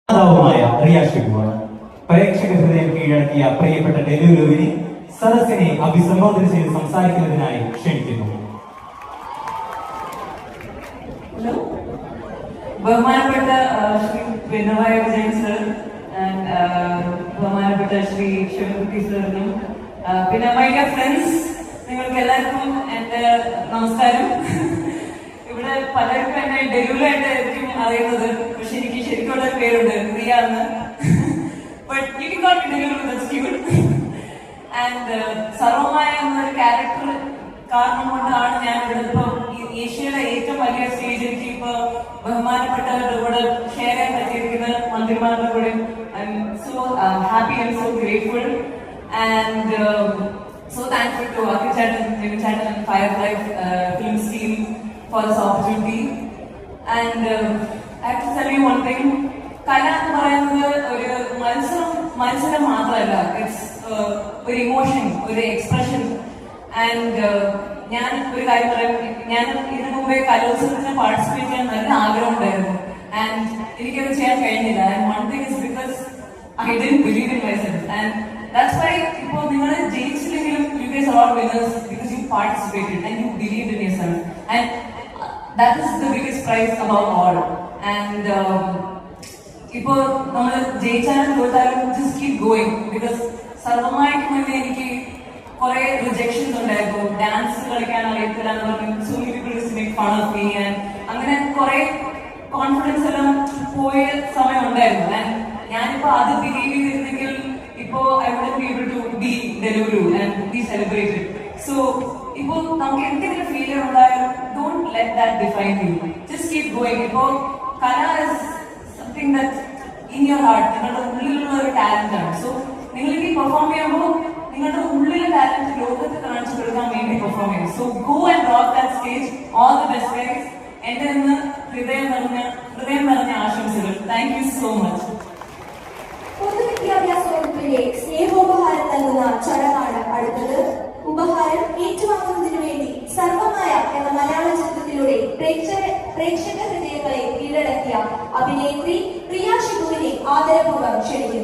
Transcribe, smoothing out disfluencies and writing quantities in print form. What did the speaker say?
റിയ ഷിബുവാണ്. പ്രേക്ഷക ഹൃദയം കീഴടക്കിയ പ്രിയപ്പെട്ട ഡെലുലുവിനെ സദസ്സിനെ അഭിസംബോധന ചെയ്ത് സംസാരിക്കുന്നതിനായി ക്ഷണിക്കുന്നു. ബഹുമാനപ്പെട്ട ശ്രീ പിണറായി വിജയൻ സർ, ബഹുമാനപ്പെട്ട ശ്രീ ശിവൻകുട്ടി സാറിനും പിന്നെ മൈ ഡിയർ ഫ്രണ്ട്സ്, നിങ്ങൾക്ക് എല്ലാവർക്കും എൻ്റെ നമസ്കാരം. ഇവിടെ പലർക്കും എന്നെ ഡെലുലായിട്ടായിരിക്കും അറിയുന്നത്, പക്ഷെ എനിക്ക് ശരിക്കുള്ള പേരുണ്ട് റിയ എന്ന്. But you can call me delulu, that's cute. And സർവമായ എന്നൊരു ക്യാരക്ടർ കാരണം കൊണ്ടാണ് ഞാൻ ഇവിടെ ഇപ്പൊ ഏഷ്യയിലെ ഏറ്റവും വലിയ സ്റ്റേജിലേക്ക് ഇപ്പൊ ബഹുമാനപ്പെട്ടവരുടെ കൂടെ ഷെയർ ചെയ്യാൻ പറ്റിയിരിക്കുന്ന മന്ത്രിമാരുടെ കൂടെ I M so happy and so grateful and so thankful to Akichattan, Jivichattan and Firefly Films team for this opportunity. And I have to tell you one thing, കല എന്ന് പറയുന്നത് ഒരു മത്സരം മാത്രമല്ല, ഇറ്റ്സ് ഒരു ഇമോഷൻ, ഒരു എക്സ്പ്രഷൻ. ആൻഡ് ഞാൻ ഒരു കാര്യം പറയാം, ഞാൻ ഇതിനു മുമ്പേ കലോത്സവത്തിന് പാർട്ടിസിപ്പേറ്റ് ചെയ്യാൻ നല്ല ആഗ്രഹം ഉണ്ടായിരുന്നു. ആൻഡ് എനിക്കത് ചെയ്യാൻ കഴിഞ്ഞില്ല. And one thing is because I didn't believe in myself. And that's why ഇപ്പോൾ നിങ്ങൾ ജയിച്ചില്ലെങ്കിലും you guys are all winners because you participated and you believed in yourself, and that is the biggest prize above all. And ഇപ്പോൾ നമ്മൾ ജയിച്ചാലും തോറ്റാലും just keep going, because സർവമായിട്ട് മുന്നേ എനിക്ക് കുറെ rejections ഉണ്ടായിരുന്നു. Dance കളിക്കാൻ അറിയത്തില്ല എന്ന് പറഞ്ഞു so many people used to make fun of me, and അങ്ങനെ കുറെ കോൺഫിഡൻസ് എല്ലാം പോയ സമയം ഉണ്ടായിരുന്നു. ആൻഡ് ഞാനിപ്പോ അത് ബിലീവ് ചെയ്തിരുന്നെങ്കിൽ ഇപ്പോ I wouldn't be able to be Delulu and be celebrated. So ഇപ്പോ നമുക്ക് എന്തെങ്കിലും ഫെയിലിയർ ഉണ്ടായാലും don't let that define you. Just keep going. ഇപ്പോ കല is something that in your heart, നിങ്ങളുടെ ഉള്ളിലുള്ള ഒരു ടാലന്റ് ആണ്. സോ നിങ്ങൾക്ക് ഈ പെർഫോം ചെയ്യുമ്പോൾ നിങ്ങളുടെ ഉള്ളിലെ ടാലന്റ് ലോകത്ത് കാണിച്ചു കൊടുക്കാൻ വേണ്ടി പെർഫോം ചെയ്യും. So go and rock that stage. All the best guys. എന്റെ ഇന്ന് ഹൃദയം നിറഞ്ഞ ആശംസകൾ. Thank you so much. പൊതുവിദ്യാഭ്യാസ വകുപ്പിലെ സ്നേഹോപഹാരം നൽകുന്ന ചടങ്ങാണ് അടുത്തത്. ഉപഹാരം ഏറ്റുവാങ്ങുന്നതിനു വേണ്ടി സർവമായ എന്ന മലയാള ചിത്രത്തിലൂടെ പ്രേക്ഷക ഹൃദയങ്ങളെ കീഴടക്കിയ അഭിനേത്രി റിയ ഷിബുവിനെ ആദരപൂർവ്വം ക്ഷണിക്കുന്നു.